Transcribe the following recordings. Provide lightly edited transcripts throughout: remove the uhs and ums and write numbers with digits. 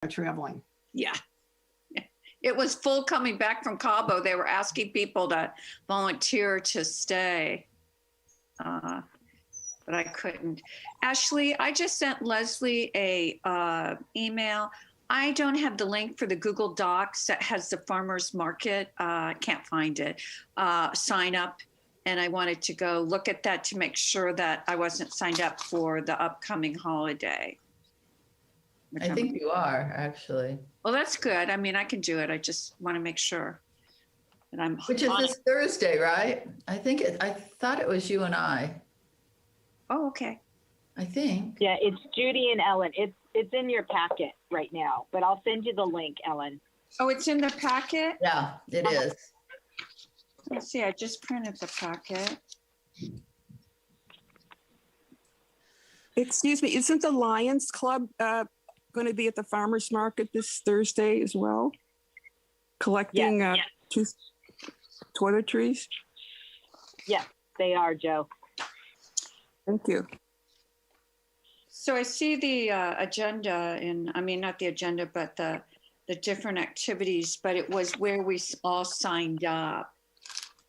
traveling. Yeah. It was full coming back from Cabo. They were asking people to volunteer to stay, but I couldn't. Ashley, I just sent Leslie a email. I don't have the link for the Google Docs that has the farmers market. I can't find it. Sign up. And I wanted to go look at that to make sure that I wasn't signed up for the upcoming holiday. I think you are, actually. Well, that's good. I mean, I can do it. I just want to make sure that I'm. Which is this Thursday, right? I thought it was you and I. Oh, okay. I think. Yeah, it's Judy and Ellen. It's in your packet right now, but I'll send you the link, Ellen. Oh, it's in the packet? Yeah, it is. Let's see, I just printed the packet. Excuse me, isn't the Lions Club going to be at the farmers market this Thursday as well? Collecting toiletries? Yes, they are, Joe. Thank you. So I see the agenda not the agenda, but the different activities, but it was where we all signed up.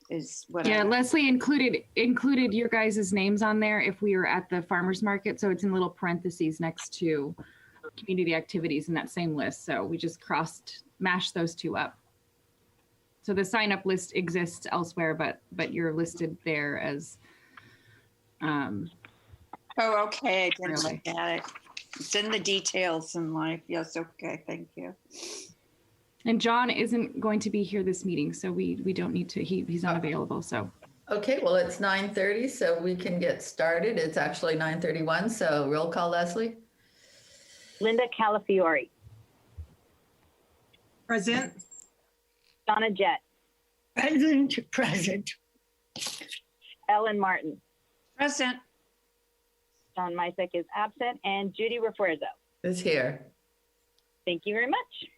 Is what Leslie included your guys' names on there if we were at the farmers market. So it's in little parentheses next to community activities in that same list. So we just mashed those two up. So the sign up list exists elsewhere, but you're listed there as. Oh, okay. I didn't look at it. It's in the details in life. Yes. Okay. Thank you. And John isn't going to be here this meeting, so we don't need to, he's unavailable, so. Okay, well, it's 9:30, so we can get started. It's actually 9:31, so roll call, Leslie. Linda Calafiore. Present. Donna Jett. Present. Ellen Martin. Present. John Mysick is absent, and Judy Refuerzo. Is here. Thank you very much.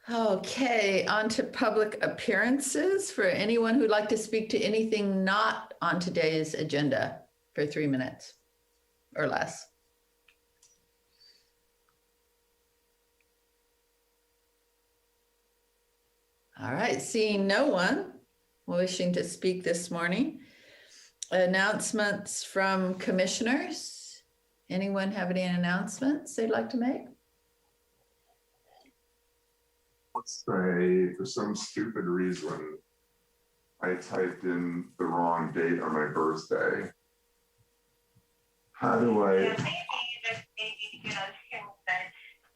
Okay, on to public appearances for anyone who'd like to speak to anything not on today's agenda for 3 minutes or less. All right, seeing no one wishing to speak this morning. Announcements from commissioners. Anyone have any announcements they'd like to make? Let's say, for some stupid reason, I typed in the wrong date on my birthday. How do I? Yeah, maybe you know,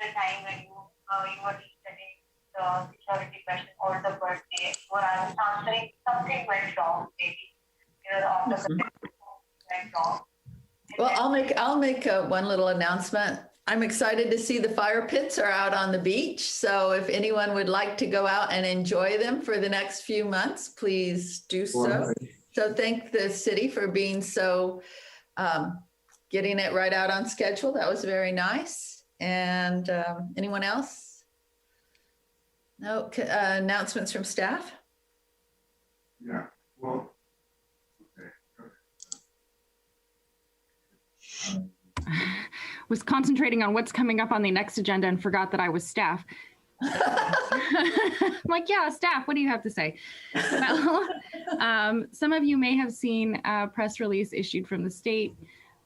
the time when you were resetting the security question or the birthday, when I was answering, something went wrong. Maybe the officer went wrong. Well, I'll make one little announcement. I'm excited to see the fire pits are out on the beach. So if anyone would like to go out and enjoy them for the next few months, please do so. So thank the city for being so, getting it right out on schedule. That was very nice. And anyone else? No, announcements from staff? Yeah, well, okay. Was concentrating on what's coming up on the next agenda and forgot that I was staff. I'm like, yeah, staff, what do you have to say? Well, some of you may have seen a press release issued from the state.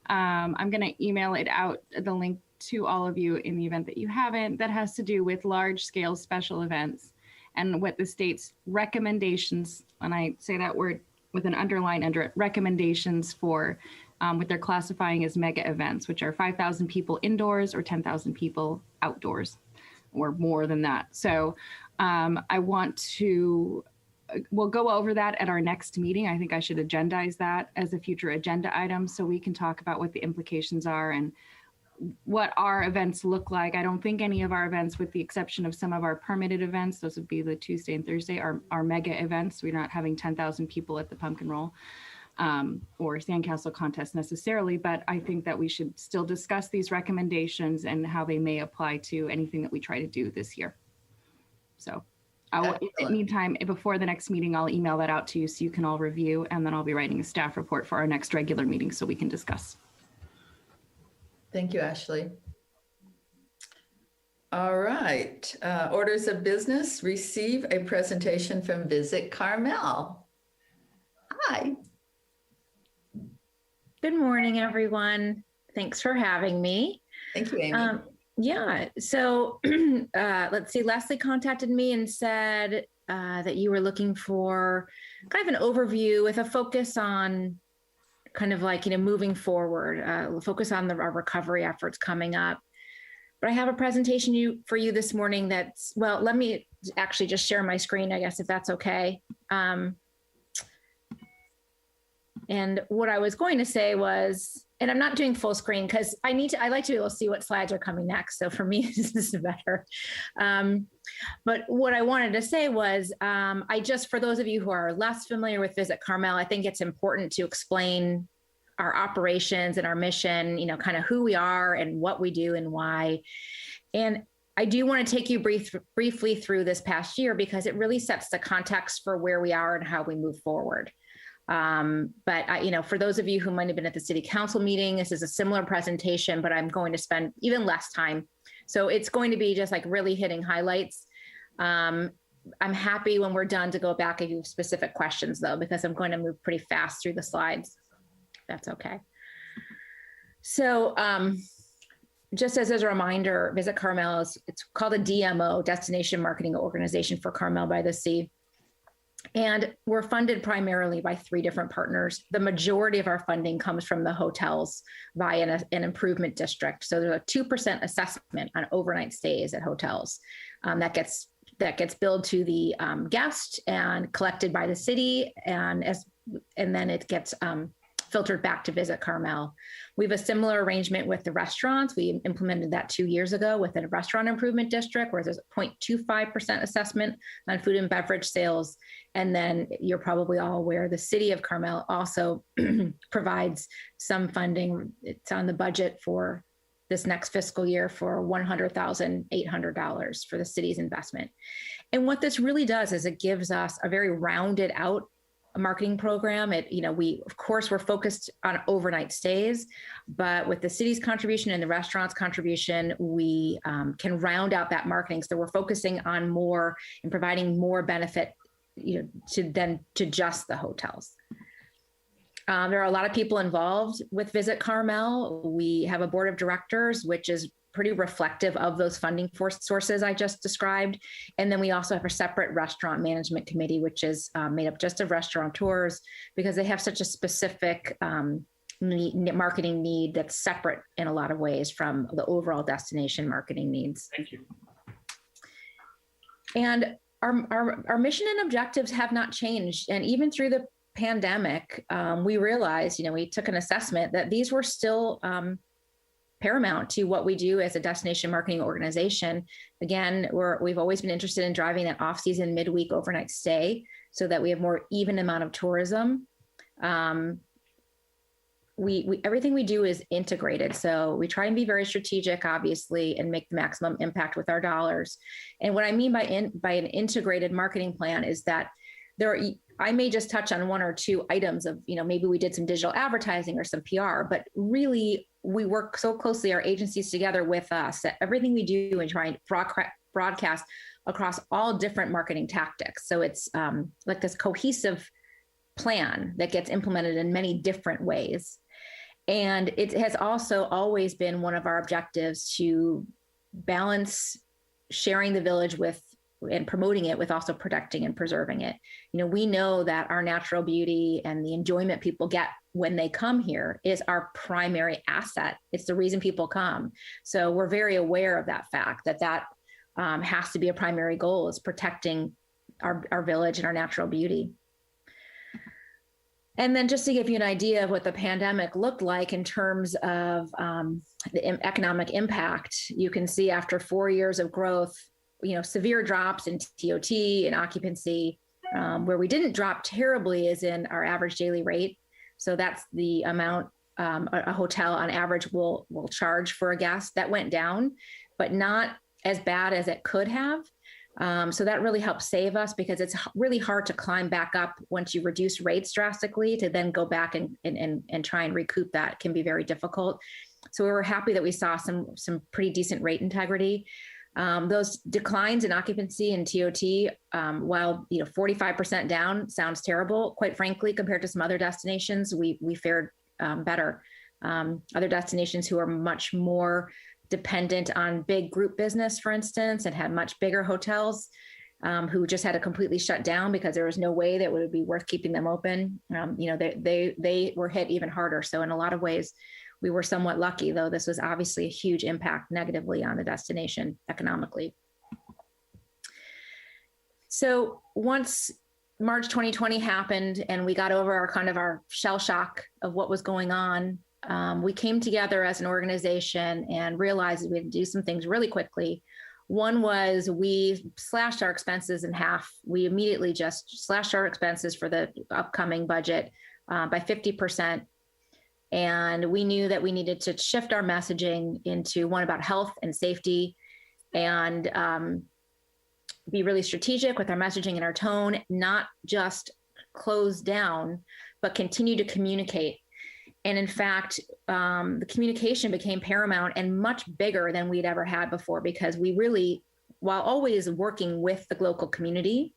I'm going to email it out, the link to all of you in the event that you haven't, that has to do with large scale special events and what the state's recommendations, and I say that word with an underline under it, recommendations for what they're classifying as mega events, which are 5,000 people indoors or 10,000 people outdoors or more than that. So we'll go over that at our next meeting. I think I should agendize that as a future agenda item so we can talk about what the implications are and what our events look like. I don't think any of our events, with the exception of some of our permitted events, those would be the Tuesday and Thursday, are mega events. We're not having 10,000 people at the pumpkin roll or sandcastle contest necessarily, but I think that we should still discuss these recommendations and how they may apply to anything that we try to do this year. So in the meantime, before the next meeting, I'll email that out to you so you can all review, and then I'll be writing a staff report for our next regular meeting so we can discuss. Thank you, Ashley. All right. Orders of business, receive a presentation from Visit Carmel. Hi. Good morning, everyone. Thanks for having me. Thank you, Amy. Yeah, so let's see, Leslie contacted me and said that you were looking for kind of an overview with a focus on kind of like, moving forward, focus on our recovery efforts coming up. But I have a presentation for you this morning that's, well, let me actually just share my screen, I guess, if that's okay. And what I was going to say was, and I'm not doing full screen because I like to be able to see what slides are coming next. So for me, this is better. But what I wanted to say was, for those of you who are less familiar with Visit Carmel, I think it's important to explain our operations and our mission, kind of who we are and what we do and why. And I do want to take you briefly through this past year because it really sets the context for where we are and how we move forward. But for those of you who might have been at the city council meeting, this is a similar presentation, but I'm going to spend even less time. So it's going to be just like really hitting highlights. I'm happy when we're done to go back and do specific questions though, because I'm going to move pretty fast through the slides. That's okay. So just as a reminder, Visit Carmel it's called a DMO, Destination Marketing Organization for Carmel-by-the-Sea. And we're funded primarily by 3 different partners. The majority of our funding comes from the hotels via an improvement district. So there's a 2% assessment on overnight stays at hotels that gets billed to the guest and collected by the city, and then it gets filtered back to Visit Carmel. We have a similar arrangement with the restaurants. We implemented that 2 years ago with a restaurant improvement district where there's a 0.25% assessment on food and beverage sales. And then you're probably all aware the city of Carmel also provides some funding. It's on the budget for this next fiscal year for $100,800 for the city's investment. And what this really does is it gives us a very rounded out marketing program. Of course, we're focused on overnight stays, but with the city's contribution and the restaurant's contribution, we can round out that marketing. So we're focusing on more and providing more benefit, to just the hotels. There are a lot of people involved with Visit Carmel. We have a board of directors, which is pretty reflective of those funding sources I just described. And then we also have a separate restaurant management committee, which is made up just of restaurateurs because they have such a specific marketing need that's separate in a lot of ways from the overall destination marketing needs. Thank you. And our mission and objectives have not changed. And even through the pandemic, we realized, we took an assessment that these were still paramount to what we do as a destination marketing organization. Again, we've always been interested in driving that off-season midweek overnight stay so that we have more even amount of tourism. Everything we do is integrated. So we try and be very strategic, obviously, and make the maximum impact with our dollars. And what I mean by an integrated marketing plan is that I may just touch on 1 or 2 items of, maybe we did some digital advertising or some PR, but really we work so closely, our agencies together with us, that everything we do and try and broadcast across all different marketing tactics. So it's like this cohesive plan that gets implemented in many different ways. And it has also always been one of our objectives to balance sharing the village and promoting it with also protecting and preserving it. We know that our natural beauty and the enjoyment people get when they come here is our primary asset. It's the reason people come. So we're very aware of that fact that has to be a primary goal, is protecting our village and our natural beauty. And then just to give you an idea of what the pandemic looked like in terms of the economic impact, you can see after 4 years of growth, severe drops in TOT and occupancy. Where we didn't drop terribly is in our average daily rate. So that's the amount a hotel on average will charge for a guest. That went down, but not as bad as it could have. So that really helps save us because it's really hard to climb back up once you reduce rates drastically to then go back and try and recoup that. It can be very difficult. So we were happy that we saw some pretty decent rate integrity. Those declines in occupancy and TOT, while 45% down sounds terrible, quite frankly, compared to some other destinations, we fared better. Other destinations who are much more dependent on big group business, for instance, and had much bigger hotels, who just had to completely shut down because there was no way that it would be worth keeping them open. They were hit even harder. So in a lot of ways, we were somewhat lucky, though this was obviously a huge impact negatively on the destination economically. So once March 2020 happened and we got over our shell shock of what was going on, we came together as an organization and realized we had to do some things really quickly. One was we slashed our expenses in half. We immediately just slashed our expenses for the upcoming budget by 50%. And we knew that we needed to shift our messaging into one about health and safety, and be really strategic with our messaging and our tone, not just close down, but continue to communicate. And in fact, the communication became paramount and much bigger than we'd ever had before, because we really, while always working with the local community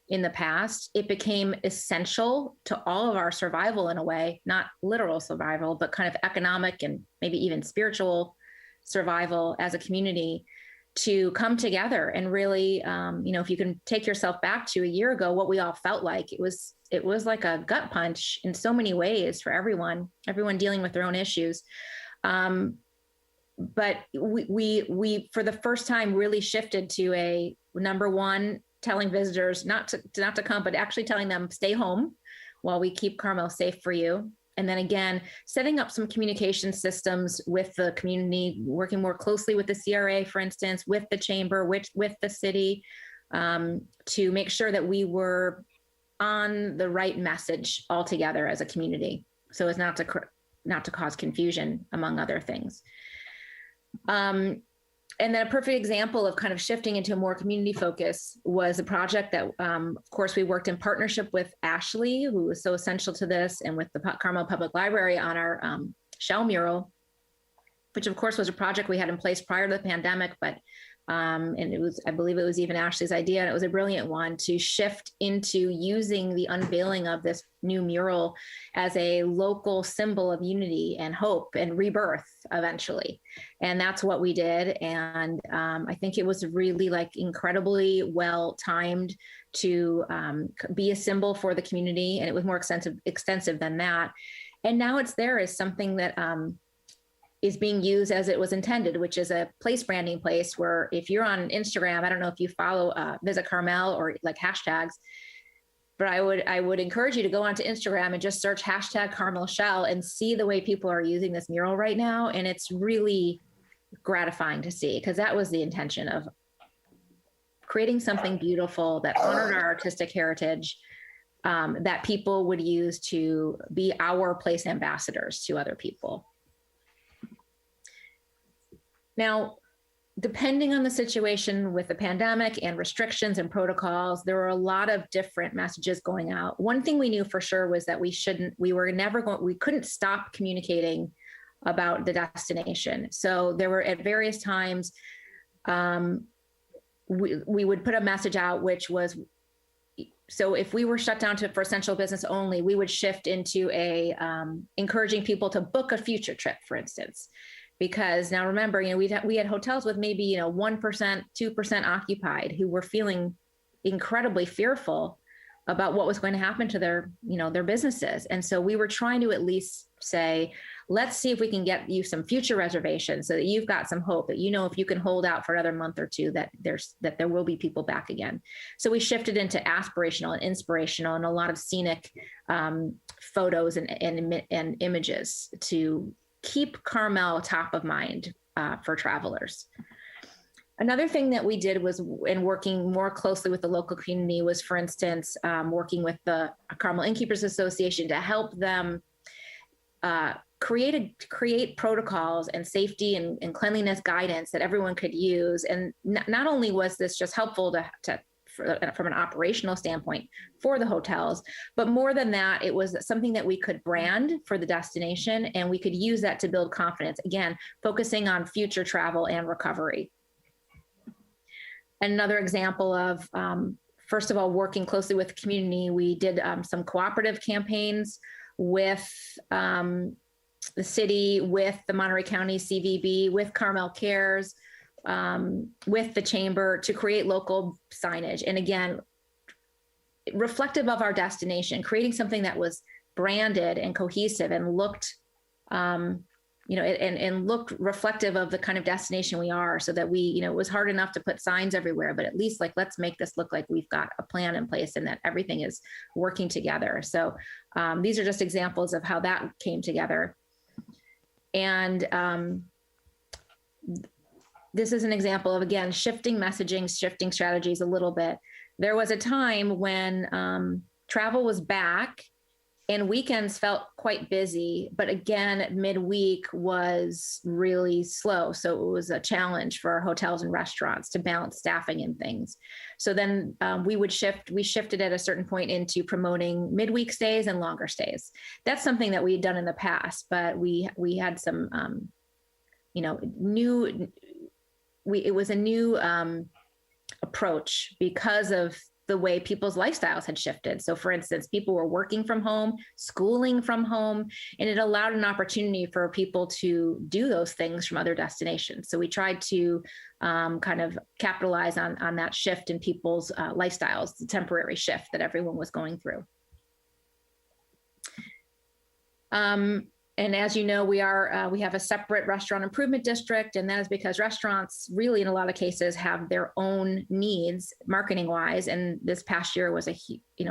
in the past, it became essential to all of our survival in a way, not literal survival, but kind of economic and maybe even spiritual survival as a community, to come together and really, if you can take yourself back to a year ago, what we all felt like, it was like a gut punch in so many ways for everyone dealing with their own issues. But we for the first time really shifted to a number one, telling visitors not to come, but actually telling them stay home while we keep Carmel safe for you. And then again, setting up some communication systems with the community, working more closely with the CRA, for instance, with the chamber, with the city, to make sure that we were on the right message altogether as a community, so as not to cause confusion, among other things. And then a perfect example of kind of shifting into a more community focus was a project that, of course, we worked in partnership with Ashley, who was so essential to this, and with the Carmel Public Library on our shell mural, which of course was a project we had in place prior to the pandemic, but and it was, I believe it was even Ashley's idea, and it was a brilliant one, to shift into using the unveiling of this new mural as a local symbol of unity and hope and rebirth eventually. And that's what we did. And I think it was really incredibly well timed to be a symbol for the community. And it was more extensive than that. And now it's there as something that is being used as it was intended, which is a place branding place where if you're on Instagram, I don't know if you follow Visit Carmel or hashtags, but I would encourage you to go onto Instagram and just search hashtag Carmel Shell and see the way people are using this mural right now. And it's really gratifying to see, because that was the intention of creating something beautiful that honored our artistic heritage, that people would use to be our place ambassadors to other people. Now, depending on the situation with the pandemic and restrictions and protocols, there were a lot of different messages going out. One thing we knew for sure was that we couldn't stop communicating about the destination. So there were at various times, we would put a message out, which was, so if we were shut down for essential business only, we would shift into encouraging people to book a future trip, for instance. Because now remember, we had hotels with maybe 1%, 2% occupied, who were feeling incredibly fearful about what was going to happen to their businesses. And so we were trying to at least say, let's see if we can get you some future reservations so that you've got some hope, that if you can hold out for another month or two, that there will be people back again. So we shifted into aspirational and inspirational and a lot of scenic photos and images to keep Carmel top of mind for travelers. Another thing that we did was, in working more closely with the local community, was, for instance, working with the Carmel Innkeepers Association to help them create protocols and safety and cleanliness guidance that everyone could use. And not only was this just helpful from an operational standpoint for the hotels, but more than that, it was something that we could brand for the destination, and we could use that to build confidence, again, focusing on future travel and recovery. another example of, first of all, working closely with the community. We did some cooperative campaigns with the city, with the Monterey County CVB, with Carmel Cares, with the chamber to create local signage. And again, reflective of our destination, creating something that was branded and cohesive and looked, and looked reflective of the kind of destination we are, so that we, it was hard enough to put signs everywhere, but at least like, let's make this look like we've got a plan in place and that everything is working together. So these are just examples of how that came together. And this is an example of, again, shifting messaging, shifting strategies a little bit. There was a time when travel was back and weekends felt quite busy, but again, midweek was really slow. So it was a challenge for hotels and restaurants to balance staffing and things. So then we shifted at a certain point into promoting midweek stays and longer stays. That's something that we had done in the past, but we had some, it was a new approach because of the way people's lifestyles had shifted. So for instance, people were working from home, schooling from home, and it allowed an opportunity for people to do those things from other destinations. So we tried to kind of capitalize on that shift in people's lifestyles, the temporary shift that everyone was going through. And as you know, we have a separate restaurant improvement district, and that is because restaurants really, in a lot of cases, have their own needs marketing wise. And this past year was a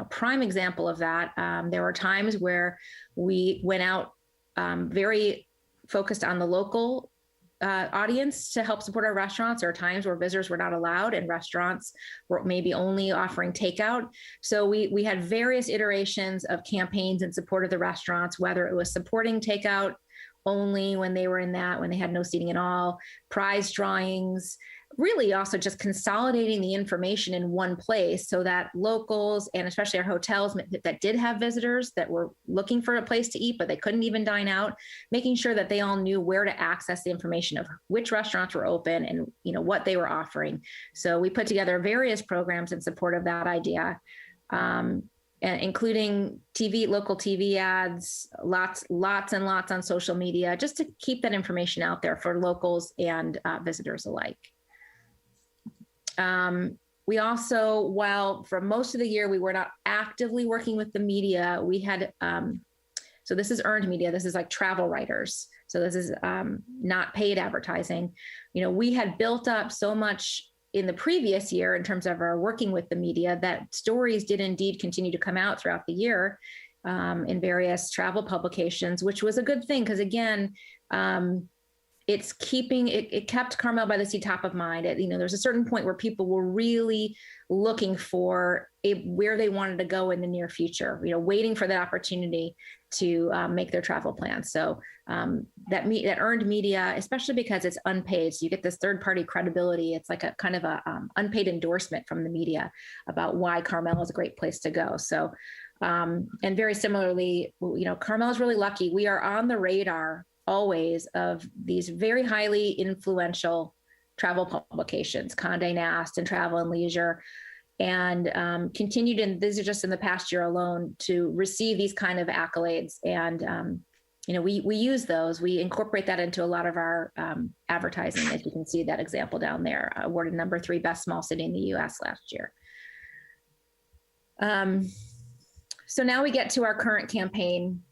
prime example of that. There were times where we went out very focused on the local audience to help support our restaurants. There are times where visitors were not allowed and restaurants were maybe only offering takeout. So we had various iterations of campaigns in support of the restaurants, whether it was supporting takeout only when they were in that, when they had no seating at all, prize drawings, really also just consolidating the information in one place so that locals and especially our hotels that did have visitors that were looking for a place to eat, but they couldn't even dine out, making sure that they all knew where to access the information of which restaurants were open and what they were offering. So we put together various programs in support of that idea, including local TV ads, lots and lots on social media, just to keep that information out there for locals and visitors alike. We also, while for most of the year, we were not actively working with the media, we had, so this is earned media. This is like travel writers. So this is not paid advertising. We had built up so much in the previous year in terms of our working with the media that stories did indeed continue to come out throughout the year in various travel publications, which was a good thing. Because again, it kept Carmel-by-the-Sea top of mind. There's a certain point where people were really looking for where they wanted to go in the near future, waiting for the opportunity to make their travel plans. So that earned media, especially because it's unpaid, so you get this third-party credibility. It's like a kind of a unpaid endorsement from the media about why Carmel is a great place to go. So, and very similarly, Carmel is really lucky. We are on the radar always of these very highly influential travel publications, Condé Nast and Travel and Leisure, and continued, and these are just in the past year alone, to receive these kind of accolades. And, we use those, we incorporate that into a lot of our advertising, as you can see that example down there, awarded number 3 best small city in the US last year. So now we get to our current campaign.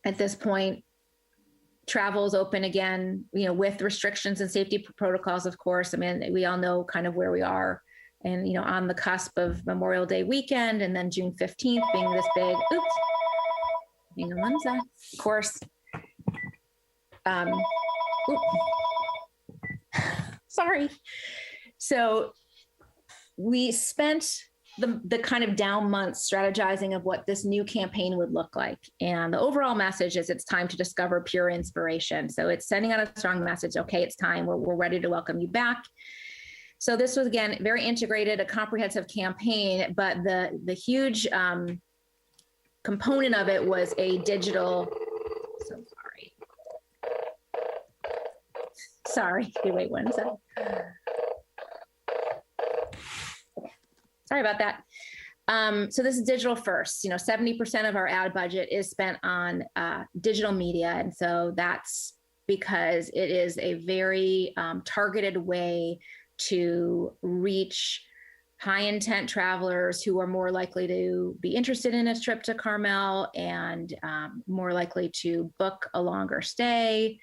At this point, travel is open again, with restrictions and safety protocols, of course. I mean, we all know kind of where we are, and, on the cusp of Memorial Day weekend, and then June 15th being this big, hang on one sec, of course. Sorry. So we spent the kind of down months strategizing of what this new campaign would look like. And the overall message is it's time to discover pure inspiration. So it's sending out a strong message. Okay, it's time. We're ready to welcome you back. So this was, again, very integrated, a comprehensive campaign, but the huge component of it was a digital, so sorry, wait one second. Sorry about that. So this is digital first. 70% of our ad budget is spent on digital media. And so that's because it is a very targeted way to reach high intent travelers who are more likely to be interested in a trip to Carmel and more likely to book a longer stay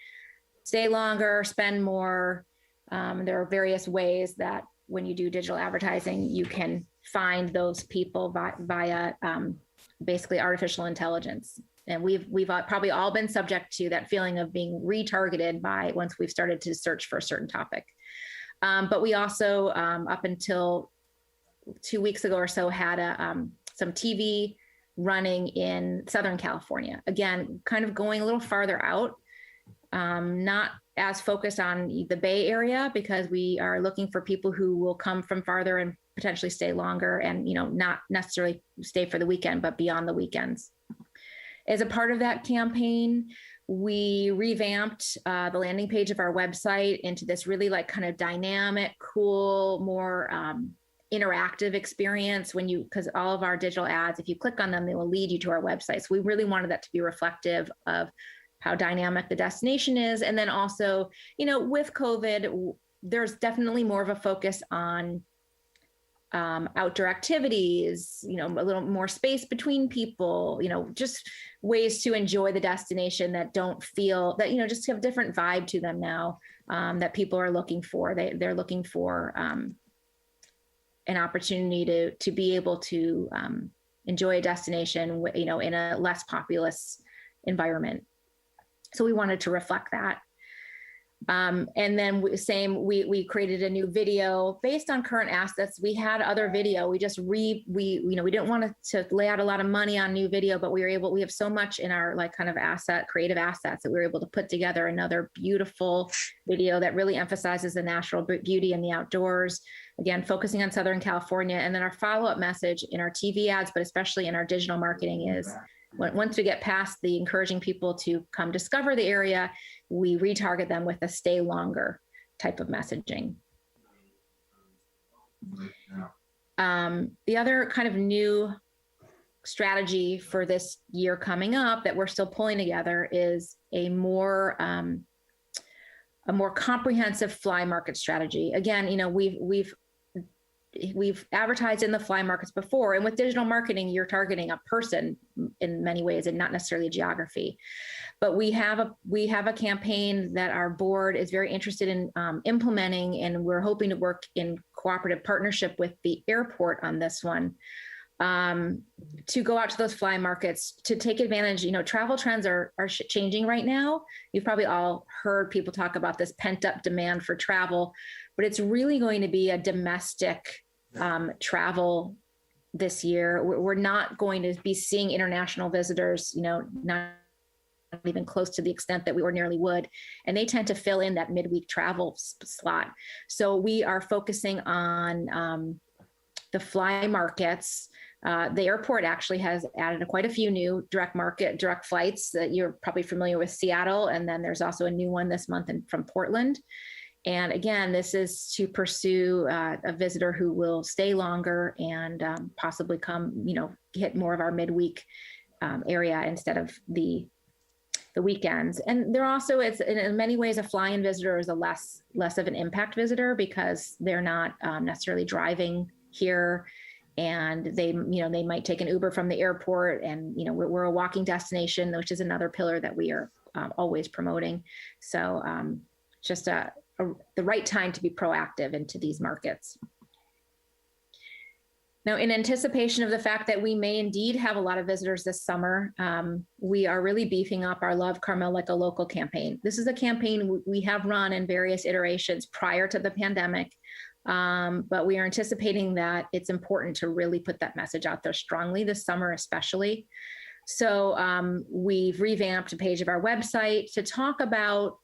longer, spend more. There are various ways that when you do digital advertising, you can find those people via basically artificial intelligence. And we've probably all been subject to that feeling of being retargeted once we've started to search for a certain topic. But we also, up until 2 weeks ago or so, had some TV running in Southern California. Again, kind of going a little farther out, not as focused on the Bay Area, because we are looking for people who will come from farther and potentially stay longer and, not necessarily stay for the weekend, but beyond the weekends. As a part of that campaign, we revamped the landing page of our website into this really kind of dynamic, cool, more interactive experience because all of our digital ads, if you click on them, they will lead you to our website. So we really wanted that to be reflective of how dynamic the destination is. And then also, with COVID, there's definitely more of a focus on outdoor activities, a little more space between people, just ways to enjoy the destination that don't feel that, just have a different vibe to them now that people are looking for. They're looking for an opportunity to be able to enjoy a destination, in a less populous environment. So we wanted to reflect that. And then we created a new video based on current assets. We had other video. We just we didn't want to lay out a lot of money on new video, but we have so much in our kind of creative assets that we were able to put together another beautiful video that really emphasizes the natural beauty and the outdoors. Again, focusing on Southern California. And then our follow-up message in our TV ads, but especially in our digital marketing is, once we get past the encouraging people to come discover the area, we retarget them with a stay longer type of messaging. The other kind of new strategy for this year coming up that we're still pulling together is a more comprehensive fly market strategy. Again, we've advertised in the fly markets before, and with digital marketing, you're targeting a person in many ways and not necessarily geography. But we have a campaign that our board is very interested in implementing, and we're hoping to work in cooperative partnership with the airport on this one, to go out to those fly markets to take advantage. Travel trends are changing right now. You've probably all heard people talk about this pent up demand for travel, but it's really going to be a domestic travel this year. We're not going to be seeing international visitors, not even close to the extent that we ordinarily would. And they tend to fill in that midweek travel slot. So we are focusing on the fly markets. The airport actually has added quite a few new direct flights that you're probably familiar with, Seattle. And then there's also a new one this month from Portland. And again, this is to pursue a visitor who will stay longer and possibly come, hit more of our midweek area instead of the weekends. And there also, it's in many ways, a fly-in visitor is a less of an impact visitor because they're not necessarily driving here, and they might take an Uber from the airport. And we're a walking destination, which is another pillar that we are always promoting. So just the right time to be proactive into these markets. Now, in anticipation of the fact that we may indeed have a lot of visitors this summer, we are really beefing up our Love Carmel Like a Local campaign. This is a campaign we have run in various iterations prior to the pandemic, but we are anticipating that it's important to really put that message out there strongly this summer, especially. So we've revamped a page of our website to talk about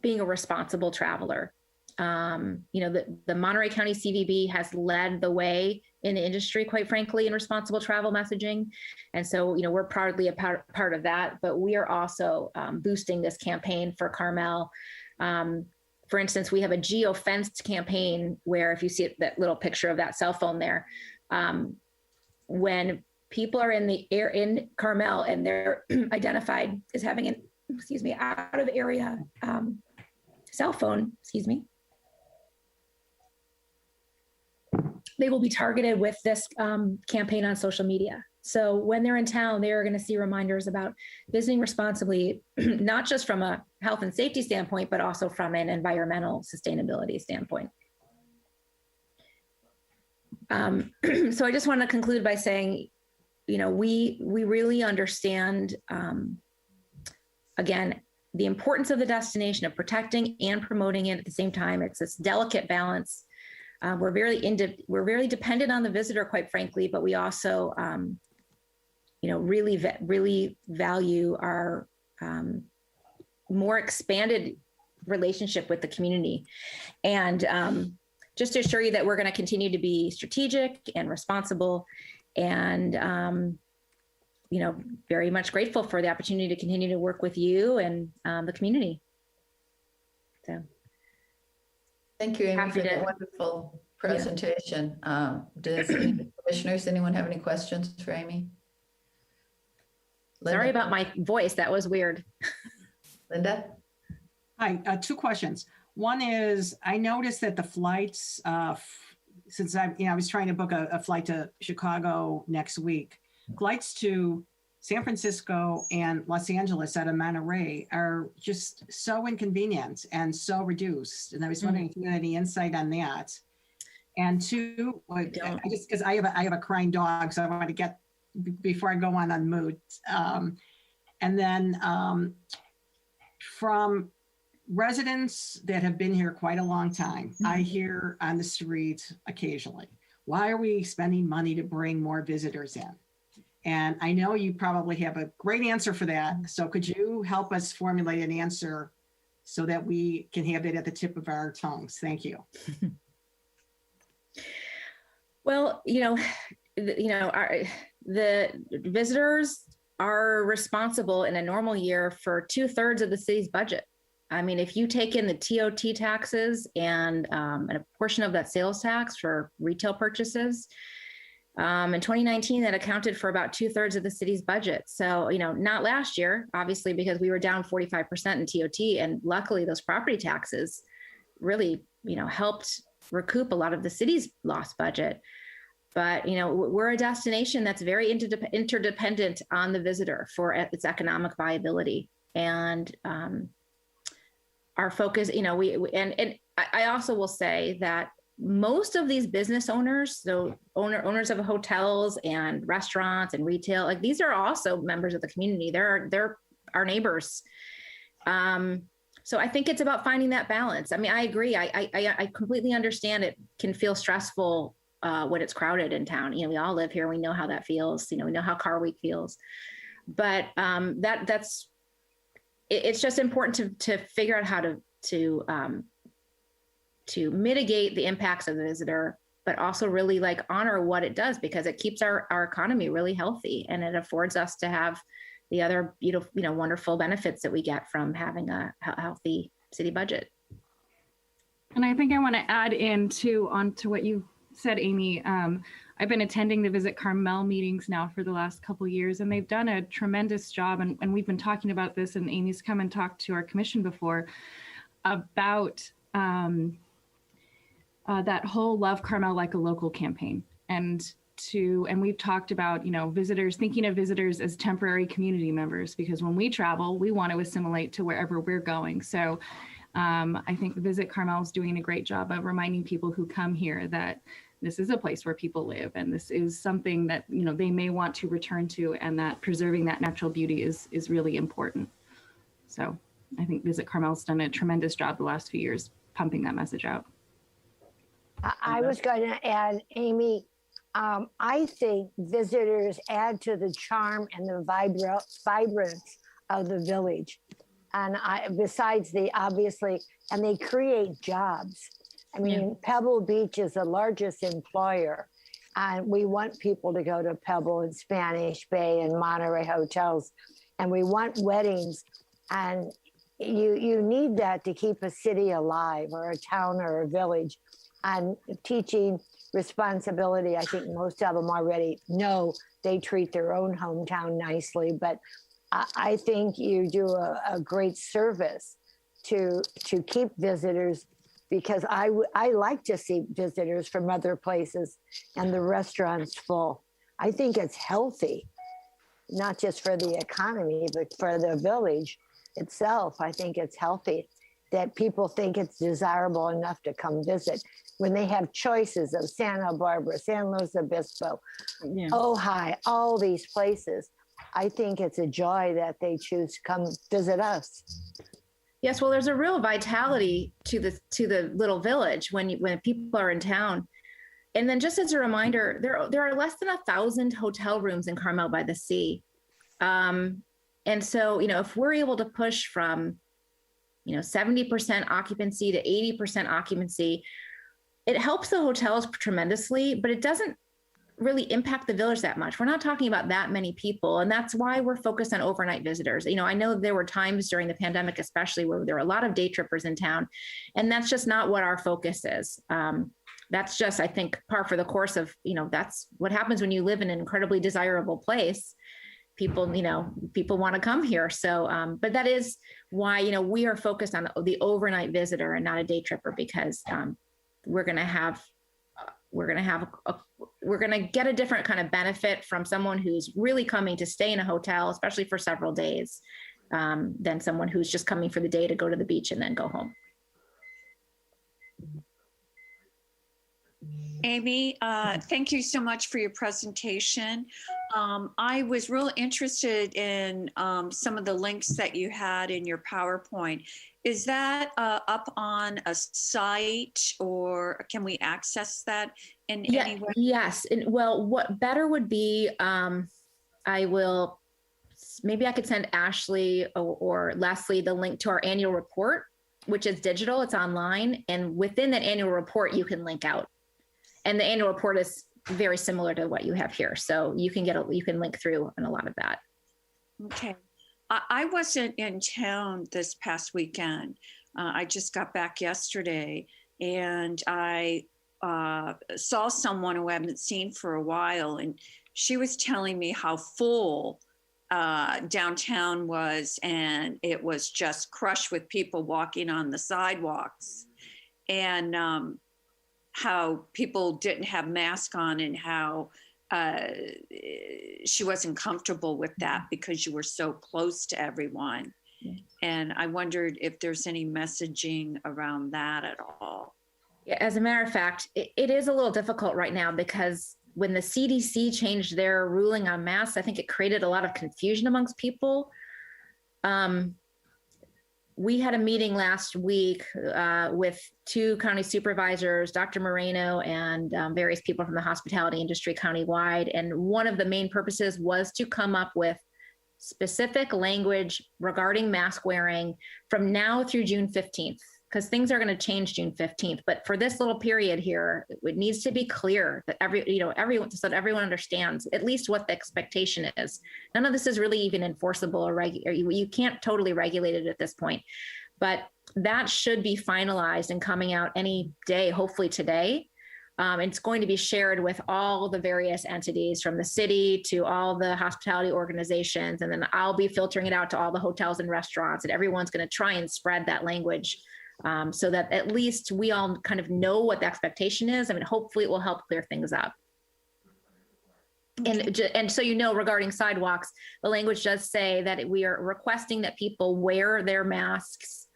being a responsible traveler. The Monterey County CVB has led the way in the industry, quite frankly, in responsible travel messaging. And so, we're proudly a part of that, but we are also boosting this campaign for Carmel. For instance, we have a geo-fenced campaign where, if you see that little picture of that cell phone there, when people are in the air in Carmel and they're identified as having an, out of area cell phone, they will be targeted with this campaign on social media. So when they're in town, they are going to see reminders about visiting responsibly, not just from a health and safety standpoint, but also from an environmental sustainability standpoint. So I just want to conclude by saying, we really understand, again, the importance of the destination, of protecting and promoting it at the same time. It's this delicate balance. We're very dependent on the visitor, quite frankly, but we also, really value our more expanded relationship with the community. And just to assure you that we're going to continue to be strategic and responsible, and very much grateful for the opportunity to continue to work with you and the community. So. Thank you, Amy, for that wonderful presentation. Does any commissioners, anyone have any questions for Amy? Linda? Sorry about my voice. That was weird. Linda? Hi, 2 questions. One is, I noticed that the flights, since I was trying to book a flight to Chicago next week, flights to San Francisco and Los Angeles out of Monterey are just so inconvenient and so reduced. And I was wondering if you had any insight on that. And 2, just because I have a crying dog, so I want to get before I go on mood. And then from residents that have been here quite a long time, I hear on the street occasionally, why are we spending money to bring more visitors in? And I know you probably have a great answer for that. So could you help us formulate an answer so that we can have it at the tip of our tongues? Thank you. Well, the visitors are responsible in a normal year for 2/3 of the city's budget. I mean, if you take in the TOT taxes and a portion of that sales tax for retail purchases, in 2019, that accounted for about 2/3 of the city's budget. So, not last year, obviously, because we were down 45% in TOT. And luckily, those property taxes really, helped recoup a lot of the city's lost budget. But, we're a destination that's very interdependent on the visitor for its economic viability. And our focus, I also will say that most of these business owners, so owners of hotels and restaurants and retail, like these are also members of the community. They're our neighbors. So I think it's about finding that balance. I mean, I agree. I completely understand it can feel stressful when it's crowded in town. We all live here. We know how that feels. We know how Car Week feels. But it's just important to figure out how to mitigate the impacts of the visitor, but also really honor what it does, because it keeps our economy really healthy, and it affords us to have the other beautiful, wonderful benefits that we get from having a healthy city budget. And I think I want to add onto what you said, Amy. I've been attending the Visit Carmel meetings now for the last couple of years, and they've done a tremendous job. And we've been talking about this, and Amy's come and talked to our commission before about that whole Love Carmel Like a Local campaign. And we've talked about, visitors, thinking of visitors as temporary community members, because when we travel, we want to assimilate to wherever we're going. So I think Visit Carmel is doing a great job of reminding people who come here that this is a place where people live, and this is something that, they may want to return to, and that preserving that natural beauty is really important. So I think Visit Carmel's done a tremendous job the last few years pumping that message out. I was going to add, Amy, I think visitors add to the charm and the vibrance of the village. And besides and they create jobs. I mean, Pebble Beach is the largest employer, and we want people to go to Pebble and Spanish Bay and Monterey hotels, and we want weddings. And you need that to keep a city alive, or a town or a village. And teaching responsibility. I think most of them already know they treat their own hometown nicely, but I think you do a great service to keep visitors, because I like to see visitors from other places and the restaurants full. I think it's healthy, not just for the economy, but for the village itself. I think it's healthy that people think it's desirable enough to come visit when they have choices of Santa Barbara, San Luis Obispo, Ojai, all these places. I think it's a joy that they choose to come visit us. Yes, well, there's a real vitality to the little village when people are in town. And then, just as a reminder, there are less than 1,000 hotel rooms in Carmel-by-the-Sea, and so if we're able to push from 70% occupancy to 80% occupancy, it helps the hotels tremendously, but it doesn't really impact the village that much. We're not talking about that many people. And that's why we're focused on overnight visitors. I know there were times during the pandemic, especially, where there were a lot of day trippers in town. And that's just not what our focus is. That's just, I think, par for the course of, that's what happens when you live in an incredibly desirable place. People want to come here. So, but that is why, we are focused on the overnight visitor and not a day tripper, because we're going to get a different kind of benefit from someone who's really coming to stay in a hotel, especially for several days, than someone who's just coming for the day to go to the beach and then go home. Amy, thank you so much for your presentation. I was real interested in some of the links that you had in your PowerPoint. Is that up on a site, or can we access that in any way? Yes. Well, what better would be, maybe I could send Ashley or Leslie the link to our annual report, which is digital, it's online. And within that annual report, you can link out. And the annual report is very similar to what you have here. So you can link through on a lot of that. Okay. I wasn't in town this past weekend. I just got back yesterday, and I saw someone who I haven't seen for a while, and she was telling me how full downtown was, and it was just crushed with people walking on the sidewalks, and how people didn't have masks on, and how she wasn't comfortable with that because you were so close to everyone. Yeah. And I wondered if there's any messaging around that at all. Yeah, as a matter of fact, it is a little difficult right now, because when the CDC changed their ruling on masks, I think it created a lot of confusion amongst people. We had a meeting last week with 2 county supervisors, Dr. Moreno, and various people from the hospitality industry countywide. And one of the main purposes was to come up with specific language regarding mask wearing from now through June 15th, because things are going to change June 15th. But for this little period here, it needs to be clear that everyone, so that everyone understands at least what the expectation is. None of this is really even enforceable or you can't totally regulate it at this point, but that should be finalized and coming out any day, hopefully today. It's going to be shared with all the various entities, from the city to all the hospitality organizations. And then I'll be filtering it out to all the hotels and restaurants, and everyone's going to try and spread that language. So that at least we all kind of know what the expectation is. I mean, hopefully it will help clear things up. Okay. And so, regarding sidewalks, the language does say that we are requesting that people wear their masks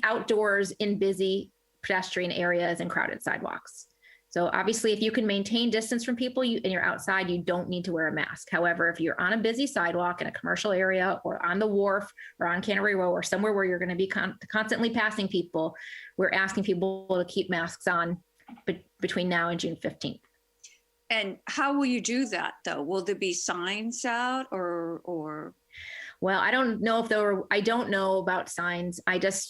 outdoors in busy pedestrian areas and crowded sidewalks. So obviously, if you can maintain distance from people and you're outside, you don't need to wear a mask. However, if you're on a busy sidewalk in a commercial area, or on the wharf, or on Cannery Row, or somewhere where you're going to be constantly passing people, we're asking people to keep masks on between now and June 15th. And how will you do that, though? Will there be signs out, or? Well, I don't know about signs.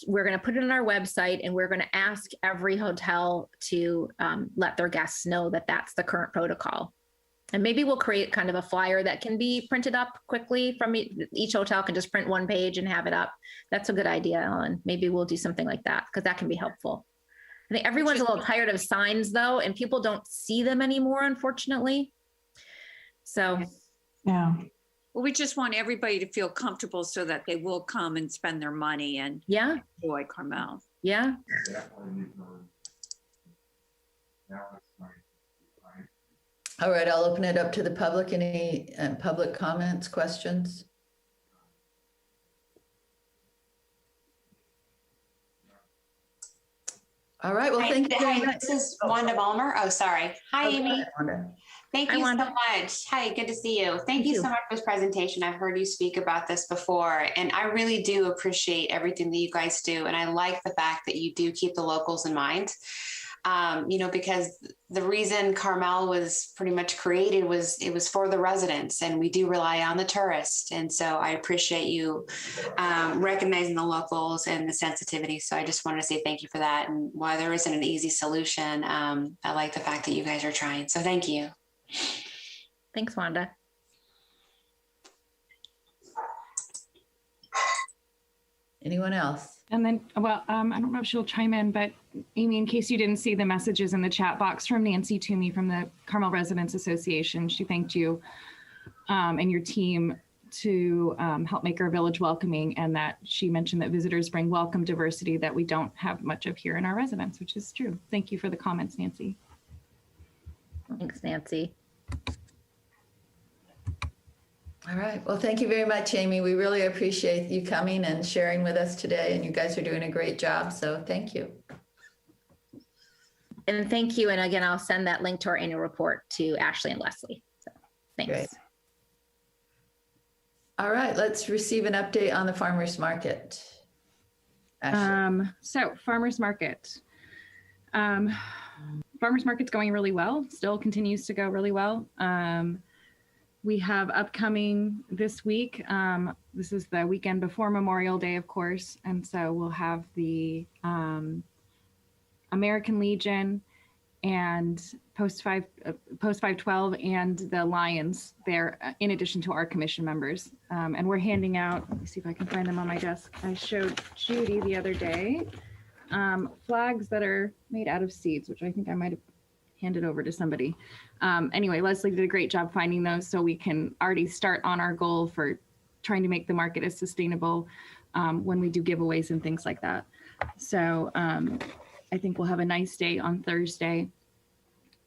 We're going to put it on our website, and we're going to ask every hotel to let their guests know that that's the current protocol. And maybe we'll create kind of a flyer that can be printed up quickly from each hotel can just print one page and have it up. That's a good idea, Ellen. Maybe we'll do something like that, because that can be helpful. I think everyone's a little tired of signs though, and people don't see them anymore, unfortunately. So, Yeah. Well, we just want everybody to feel comfortable so that they will come and spend their money and yeah, enjoy Carmel. yeah. All right, I'll open it up to the public. Any public comments, questions? All right, well, thank you very much. This is Wanda Balmer. Oh, sorry. Hi, Okay, Amy. Wanda. Thank Hi, you so Wanda. much. Hi, good to see you. Thank You you too. so much for this presentation. I've heard you speak about this before, and I really do appreciate everything that you guys do. And I like the fact that you do keep the locals in mind. Because the reason Carmel was pretty much created was it was for the residents, and we do rely on the tourists. And so I appreciate you recognizing the locals and the sensitivity. So I just wanted to say thank you for that. And while there isn't an easy solution, I like the fact that you guys are trying. So thank you. Thanks, Wanda. Anyone else? And then, well, I don't know if she'll chime in, but Amy, in case you didn't see the messages in the chat box from Nancy Toomey from the Carmel Residents Association, she thanked you and your team to help make our village welcoming, and that she mentioned that visitors bring welcome diversity that we don't have much of here in our residence, which is true. Thank you for the comments, Nancy. Thanks, Nancy. All right. Well, thank you very much, Amy. We really appreciate you coming and sharing with us today. And you guys are doing a great job. So thank you. And thank you. And again, I'll send that link to our annual report to Ashley and Leslie. So thanks. Great. All right. Let's receive an update on the farmers market. Ashley. So farmers market. Farmers market's going really well, still continues to go really well. We have upcoming this week. This is the weekend before Memorial Day, of course. And so we'll have the American Legion and Post 512 and the Lions there, in addition to our commission members. And we're handing out, let me see if I can find them on my desk. I showed Judy the other day, flags that are made out of seeds, which I think I might have handed over to somebody. Anyway, Leslie did a great job finding those, so we can already start on our goal for trying to make the market as sustainable when we do giveaways and things like that. So I think we'll have a nice day on Thursday.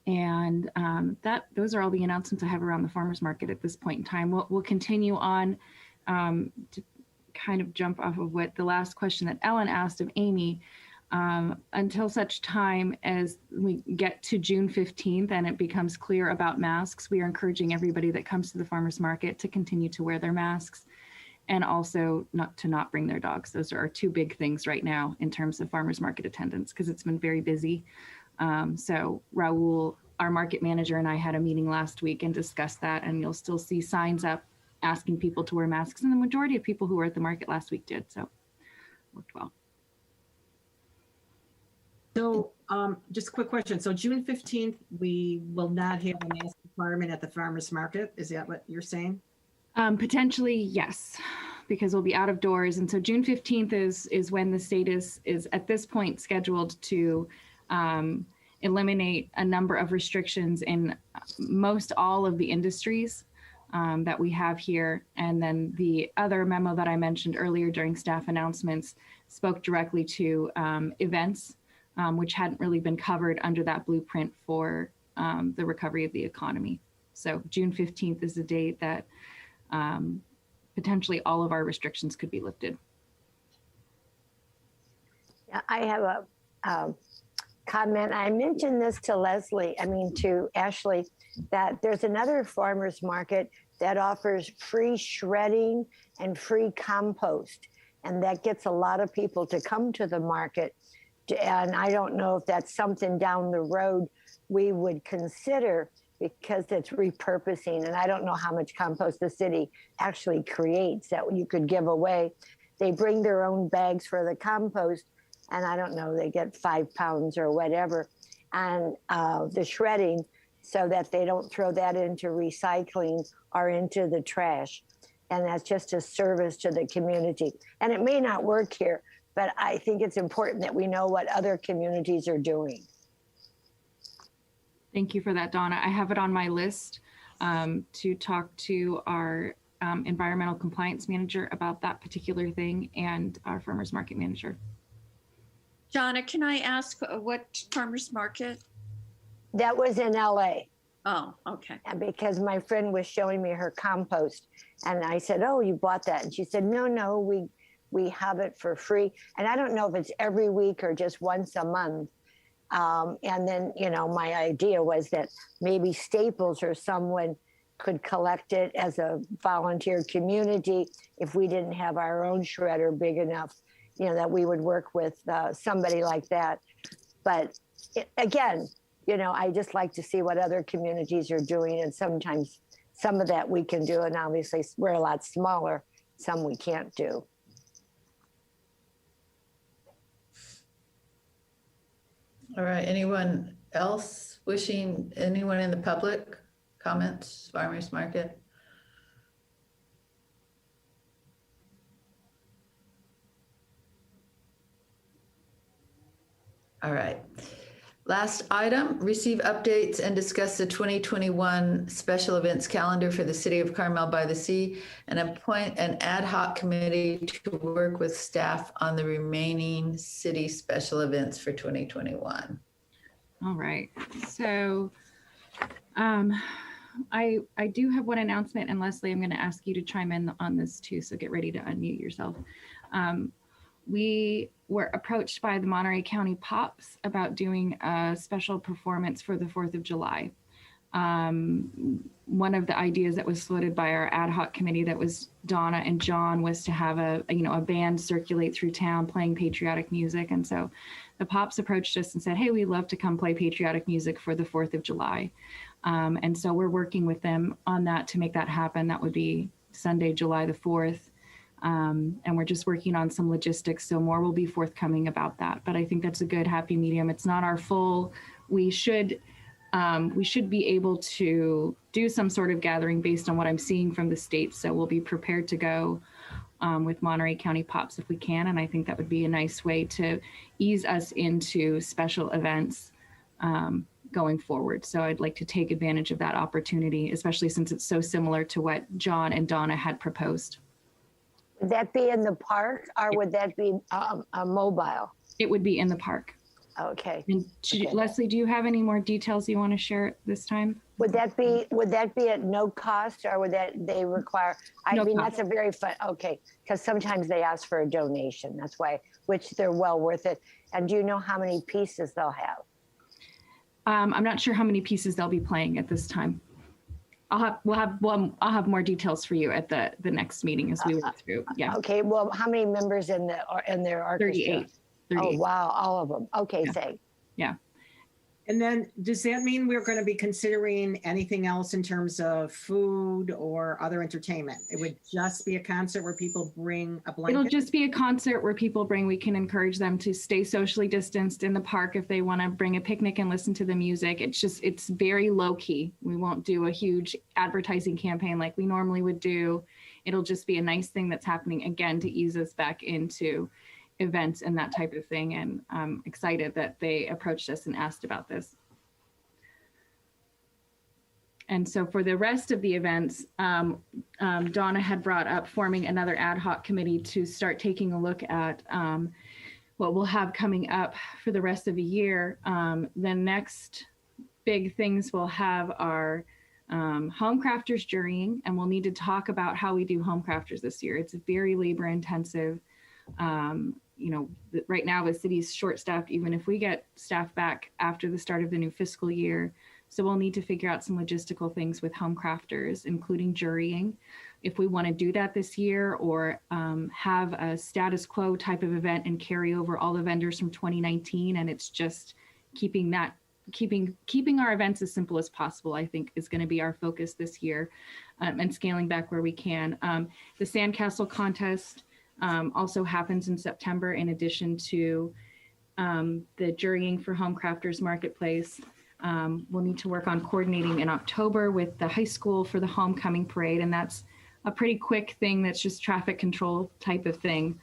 And those are all the announcements I have around the farmers market at this point in time. We'll continue on to kind of jump off of what the last question that Ellen asked of Amy. Until such time as we get to June 15th and it becomes clear about masks, we are encouraging everybody that comes to the farmers market to continue to wear their masks and also not bring their dogs. Those are our two big things right now in terms of farmers market attendance, because it's been very busy. So Raul, our market manager, and I had a meeting last week and discussed that, and you'll still see signs up asking people to wear masks, and the majority of people who were at the market last week did, so it worked well. So just a quick question. So June 15th, we will not have a mask requirement at the farmers market. Is that what you're saying? Potentially, yes, because we'll be out of doors. And so June 15th is when the state is at this point scheduled to eliminate a number of restrictions in most all of the industries that we have here. And then the other memo that I mentioned earlier during staff announcements spoke directly to events, which hadn't really been covered under that blueprint for the recovery of the economy. So June 15th is the date that potentially all of our restrictions could be lifted. I have a comment. I mentioned this to to Ashley, that there's another farmers market that offers free shredding and free compost. And that gets a lot of people to come to the market. And I don't know if that's something down the road we would consider, because it's repurposing. And I don't know how much compost the city actually creates that you could give away. They bring their own bags for the compost, and I don't know, they get 5 pounds or whatever. And the shredding, so that they don't throw that into recycling or into the trash. And that's just a service to the community. And it may not work here, but I think it's important that we know what other communities are doing. Thank you for that, Donna. I have it on my list to talk to our environmental compliance manager about that particular thing and our farmers market manager. Jonna, can I ask what farmers market? That was in LA. Oh, okay. And because my friend was showing me her compost, and I said, "Oh, you bought that?" And she said, "No, we have it for free." And I don't know if it's every week or just once a month. And then, you know, my idea was that maybe Staples or someone could collect it as a volunteer community if we didn't have our own shredder big enough, you know, that we would work with somebody like that. But again, you know, I just like to see what other communities are doing. And sometimes some of that we can do. And obviously we're a lot smaller, some we can't do. All right, anyone else wishing, anyone in the public comments, farmers market? All right. Last item, receive updates and discuss the 2021 special events calendar for the city of Carmel-by-the-Sea and appoint an ad hoc committee to work with staff on the remaining city special events for 2021. All right. So I do have one announcement, and Leslie, I'm going to ask you to chime in on this too. So get ready to unmute yourself. We were approached by the Monterey County Pops about doing a special performance for the 4th of July. One of the ideas that was floated by our ad hoc committee, that was Donna and John, was to have a band circulate through town playing patriotic music. And so the Pops approached us and said, "Hey, we'd love to come play patriotic music for the 4th of July." And so we're working with them on that to make that happen. That would be Sunday, July the 4th. And we're just working on some logistics, so more will be forthcoming about that. But I think that's a good happy medium. It's not our full, we should be able to do some sort of gathering based on what I'm seeing from the state. So we'll be prepared to go with Monterey County Pops if we can. And I think that would be a nice way to ease us into special events going forward. So I'd like to take advantage of that opportunity, especially since it's so similar to what John and Donna had proposed. Would that be in the park, or would that be a mobile? It would be in the park. Okay. And Okay. Leslie, do you have any more details you want to share this time? Would that be at no cost, or would they require? No mean, cost. that's a very fun. Okay, because sometimes they ask for a donation. That's why, which they're well worth it. And do you know how many pieces they'll have? I'm not sure how many pieces they'll be playing at this time. I'll have more details for you at the next meeting as we work through. Yeah. Okay. Well, how many members in their orchestra? 38. Oh wow, all of them. Okay, Yeah. thanks. Yeah. And then does that mean we're going to be considering anything else in terms of food or other entertainment? It would just be a concert where people bring a blanket? It'll just be a concert where people bring, we can encourage them to stay socially distanced in the park if they want to bring a picnic and listen to the music. It's very low key. We won't do a huge advertising campaign like we normally would do. It'll just be a nice thing that's happening, again, to ease us back into events and that type of thing. And I'm excited that they approached us and asked about this. And so for the rest of the events, Donna had brought up forming another ad hoc committee to start taking a look at what we'll have coming up for the rest of the year. The next big things we'll have are home crafters jurying, and we'll need to talk about how we do home crafters this year. It's very labor intensive. Right now the city's short staffed, even if we get staff back after the start of the new fiscal year. So we'll need to figure out some logistical things with home crafters, including jurying, if we want to do that this year, or have a status quo type of event and carry over all the vendors from 2019. And it's just keeping our events as simple as possible, I think, is going to be our focus this year, and scaling back where we can. The Sandcastle contest also happens in September, in addition to the jurying for Home Crafters Marketplace. We'll need to work on coordinating in October with the high school for the homecoming parade, and that's a pretty quick thing. That's just traffic control type of thing.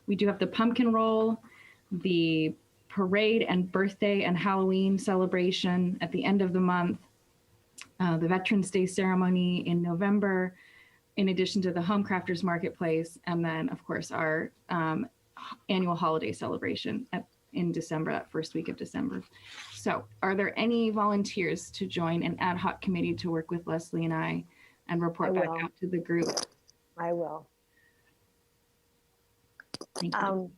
We do have the pumpkin roll, the parade and birthday and Halloween celebration at the end of the month, the Veterans Day ceremony in November, in addition to the Home Crafters Marketplace, and then of course our annual holiday celebration in December, that first week of December. So are there any volunteers to join an ad hoc committee to work with Leslie and I and report back out to the group? I will. Thank you.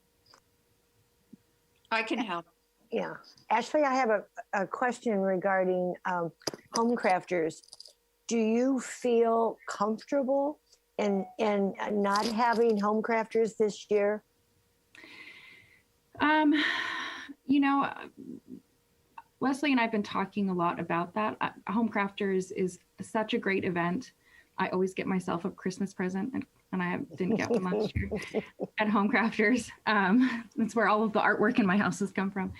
I can help. Yeah. Ashley, I have a question regarding home crafters. Do you feel comfortable in not having home crafters this year? You know, Leslie and I have been talking a lot about that. Home Crafters is such a great event. I always get myself a Christmas present, and I didn't get one last year at Home Crafters. That's where all of the artwork in my house has come from.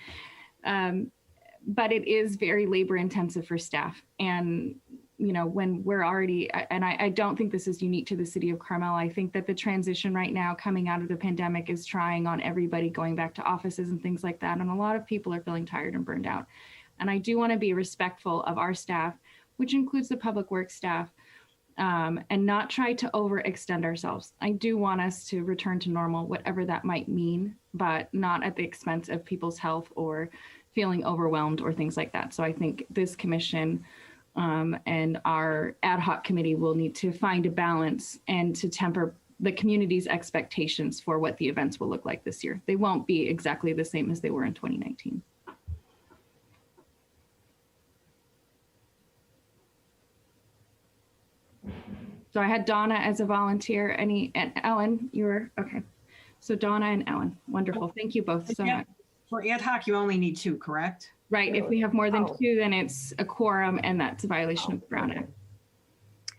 But it is very labor intensive for staff. And, you know, when we're already, and I don't think this is unique to the city of Carmel. I think that the transition right now coming out of the pandemic is trying on everybody going back to offices and things like that. And a lot of people are feeling tired and burned out. And I do want to be respectful of our staff, which includes the public works staff, and not try to overextend ourselves. I do want us to return to normal, whatever that might mean, but not at the expense of people's health or feeling overwhelmed or things like that. So I think this commission and our ad hoc committee will need to find a balance and to temper the community's expectations for what the events will look like this year. They won't be exactly the same as they were in 2019. So I had Donna as a volunteer, and Ellen, you were, okay. So Donna and Ellen, wonderful. Thank you both so much. For ad hoc, you only need 2, correct? Right, if we have more than 2, then it's a quorum and that's a violation of the Brown Act.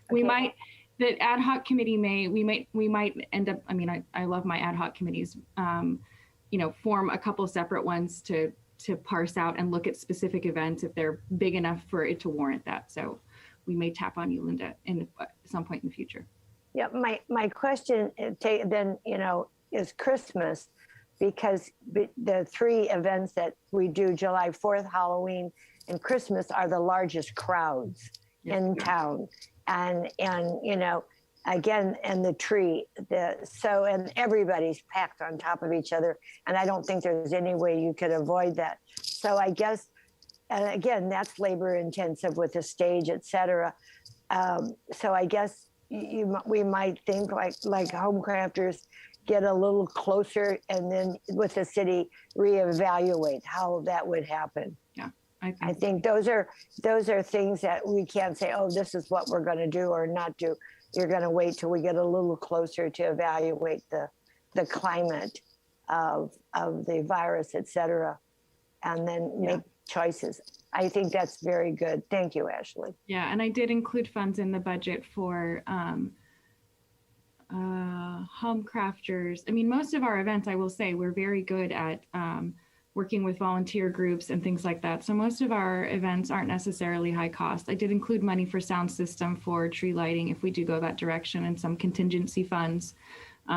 We might, the ad hoc committee we might end up, I mean, I love my ad hoc committees, you know, form a couple separate ones to parse out and look at specific events if they're big enough for it to warrant that. So we may tap on you, Linda, at some point in the future. Yeah, my question then, you know, is Christmas, because the 3 events that we do, July 4th, Halloween, and Christmas, are the largest crowds in town. And you know, again, and the tree, and everybody's packed on top of each other. And I don't think there's any way you could avoid that. So I guess, and again, that's labor intensive with the stage, et cetera. So I guess we might think like home crafters get a little closer, and then with the city reevaluate how that would happen. Yeah, I think those are things that we can't say, oh, this is what we're going to do or not do. You're going to wait till we get a little closer to evaluate the climate of the virus, et cetera, and then make choices. I think that's very good. Thank you, Ashley. Yeah, and I did include funds in the budget for home crafters. I mean, most of our events, I will say, we're very good at working with volunteer groups and things like that. So most of our events aren't necessarily high cost. I did include money for sound system for tree lighting if we do go that direction, and some contingency funds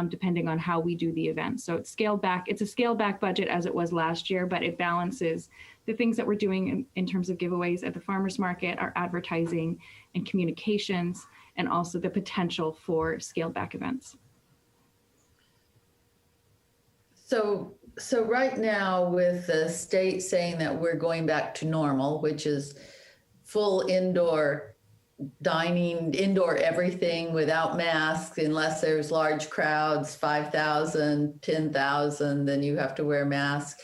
depending on how we do the event. So it's scaled back. It's a scaled back budget as it was last year, but it balances the things that we're doing in terms of giveaways at the farmers market, our advertising and communications, and also the potential for scaled back events. So right now, with the state saying that we're going back to normal, which is full indoor dining, indoor everything without masks, unless there's large crowds, 5,000, 10,000, then you have to wear masks.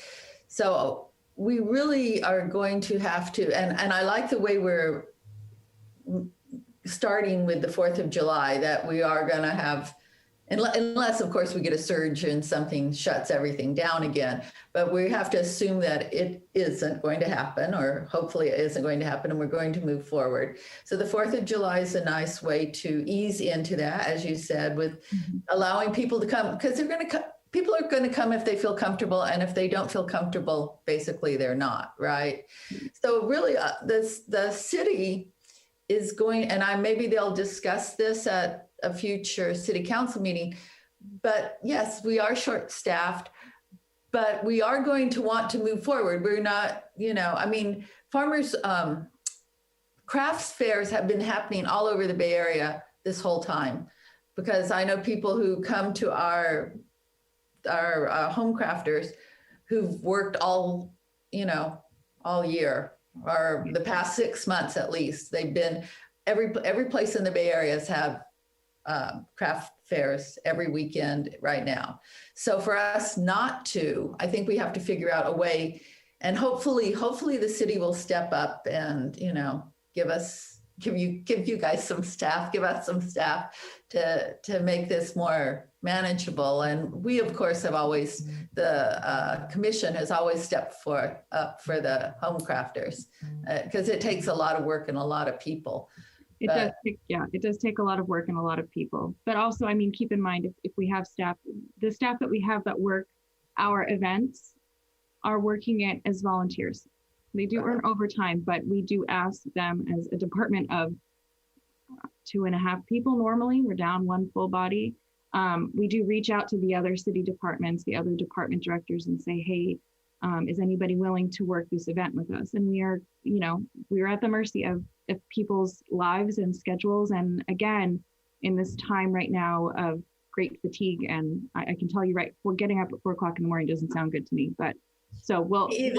So we really are going to have to, and I like the way we're starting with the 4th of July, that we are going to have, unless of course we get a surge and something shuts everything down again, but we have to assume that it isn't going to happen, or hopefully it isn't going to happen, and we're going to move forward. So the 4th of July is a nice way to ease into that, as you said, with allowing people to come, because they're going to come. People are going to come if they feel comfortable, and if they don't feel comfortable, basically they're not, right? So really, the city is going, and maybe they'll discuss this at a future city council meeting, but yes, we are short-staffed, but we are going to want to move forward. We're not, I mean, farmers, crafts fairs have been happening all over the Bay Area this whole time, because I know people who come to our home crafters who've worked all year, or the past 6 months at least. They've been every place in the Bay Area have craft fairs every weekend right now. So for us not to, I think we have to figure out a way, and hopefully the city will step up and, give you guys some staff, give us some staff to make this more manageable. And we, of course, have always, the commission has always stepped up for the home crafters, because it takes a lot of work and a lot of people. It does take a lot of work and a lot of people. But also, I mean, keep in mind, if we have staff, the staff that we have that work our events are working it as volunteers. They do earn overtime, but we do ask them as a department of 2.5 people normally. We're down 1 full body. We do reach out to the other city departments, the other department directors, and say, hey, is anybody willing to work this event with us? And we are, we're at the mercy of people's lives and schedules. And again, in this time right now of great fatigue, and I can tell you, right, we're getting up at 4 o'clock in the morning doesn't sound good to me, but so it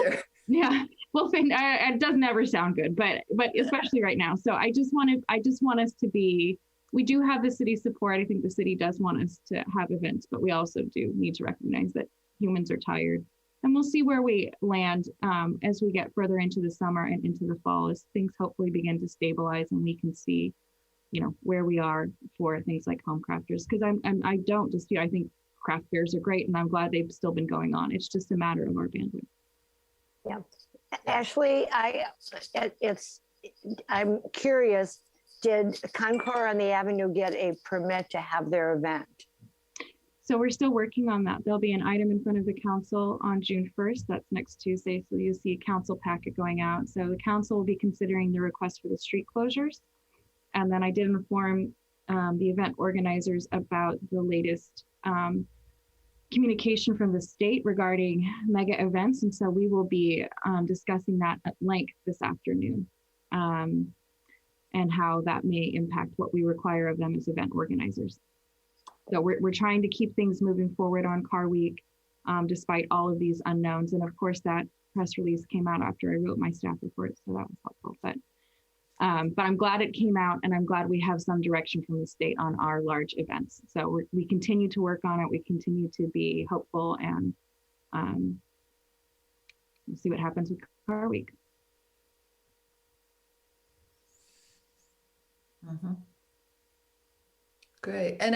doesn't ever sound good, but especially right now. So I just want us to be, we do have the city support. I think the city does want us to have events, but we also do need to recognize that humans are tired. And we'll see where we land as we get further into the summer and into the fall, as things hopefully begin to stabilize and we can see, where we are for things like home crafters. Because I don't dispute, I think craft fairs are great, and I'm glad they've still been going on. It's just a matter of our bandwidth. Yeah, Ashley, I'm curious. Did Concord on the Avenue get a permit to have their event? So we're still working on that. There'll be an item in front of the council on June 1st. That's next Tuesday. So you'll see a council packet going out. So the council will be considering the request for the street closures. And then I did inform the event organizers about the latest communication from the state regarding mega events. And so we will be discussing that at length this afternoon, and how that may impact what we require of them as event organizers. So we're trying to keep things moving forward on Car Week, despite all of these unknowns. And of course, that press release came out after I wrote my staff report, so that was helpful. But I'm glad it came out, and I'm glad we have some direction from the state on our large events. So we continue to work on it. We continue to be hopeful, and we'll see what happens with Car Week. Mm-hmm. Great. And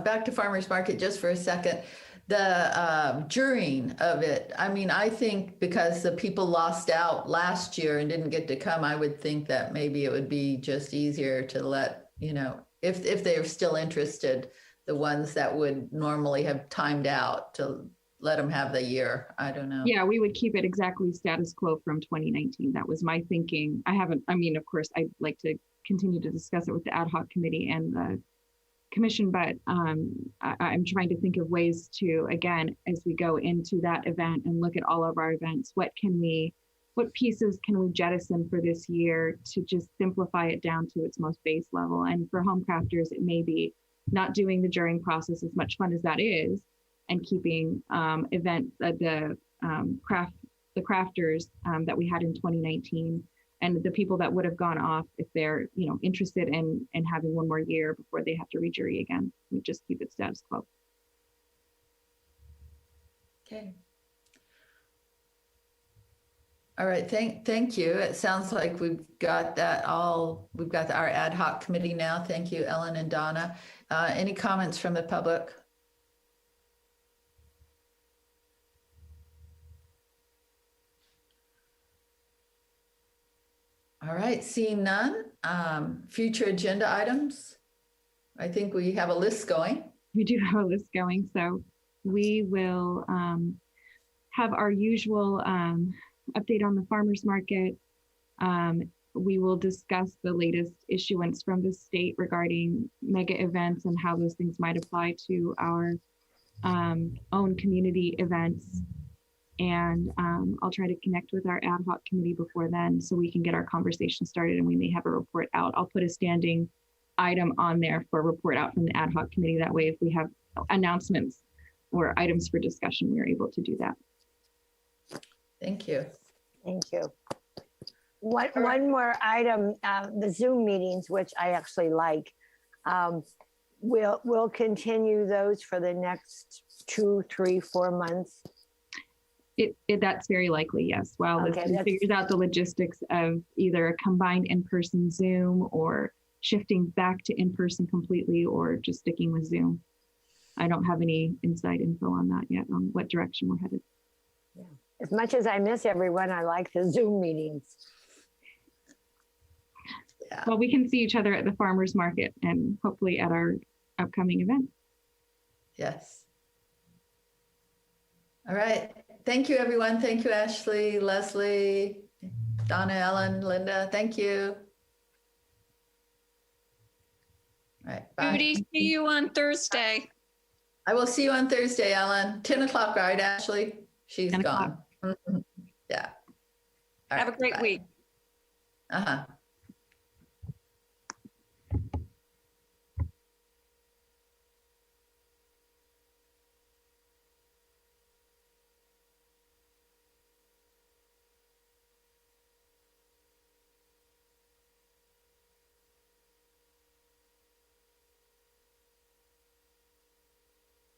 back to farmers market just for a second, the jurying of it. I mean, I think because the people lost out last year and didn't get to come, I would think that maybe it would be just easier to let, if they're still interested, the ones that would normally have timed out, to let them have the year. I don't know. Yeah, we would keep it exactly status quo from 2019. That was my thinking. Of course, I'd like to continue to discuss it with the ad hoc committee and the commission, but I'm trying to think of ways to, again, as we go into that event and look at all of our events, what pieces can we jettison for this year to just simplify it down to its most base level. And for home crafters, it may be not doing the jurying process, as much fun as that is, and keeping the crafters that we had in 2019, and the people that would have gone off, if they're interested in having one more year before they have to rejury again. We just keep it status quo. Okay. All right. Thank you. It sounds like we've got that all. We've got our ad hoc committee now. Thank you, Ellen and Donna. Any comments from the public? All right, seeing none. Future agenda items. I think we have a list going. We do have a list going. So we will have our usual update on the farmers market. we will discuss the latest issuance from the state regarding mega events and how those things might apply to our own community events. And I'll try to connect with our ad hoc committee before then so we can get our conversation started and we may have a report out. I'll put a standing item on there for a report out from the ad hoc committee. That way, if we have announcements or items for discussion, we're able to do that. Thank you. Thank you. One more item, the Zoom meetings, which I actually like. We'll continue those for the next 2, 3, 4 months. That's very likely, yes. Well, Okay, this figures out the logistics of either a combined in-person Zoom or shifting back to in-person completely or just sticking with Zoom. I don't have any inside info on that yet, on what direction we're headed. Yeah. As much as I miss everyone, I like the Zoom meetings. Yeah. Well, we can see each other at the farmers market and hopefully at our upcoming event. Yes. All right. Thank you, everyone. Thank you, Ashley, Leslie, Donna, Ellen, Linda. Thank you. All right. Bye. Judy, see you on Thursday. I will see you on Thursday, Ellen. 10 o'clock, right, Ashley? She's 10 gone. o'clock. Yeah. Have a great week. Uh-huh.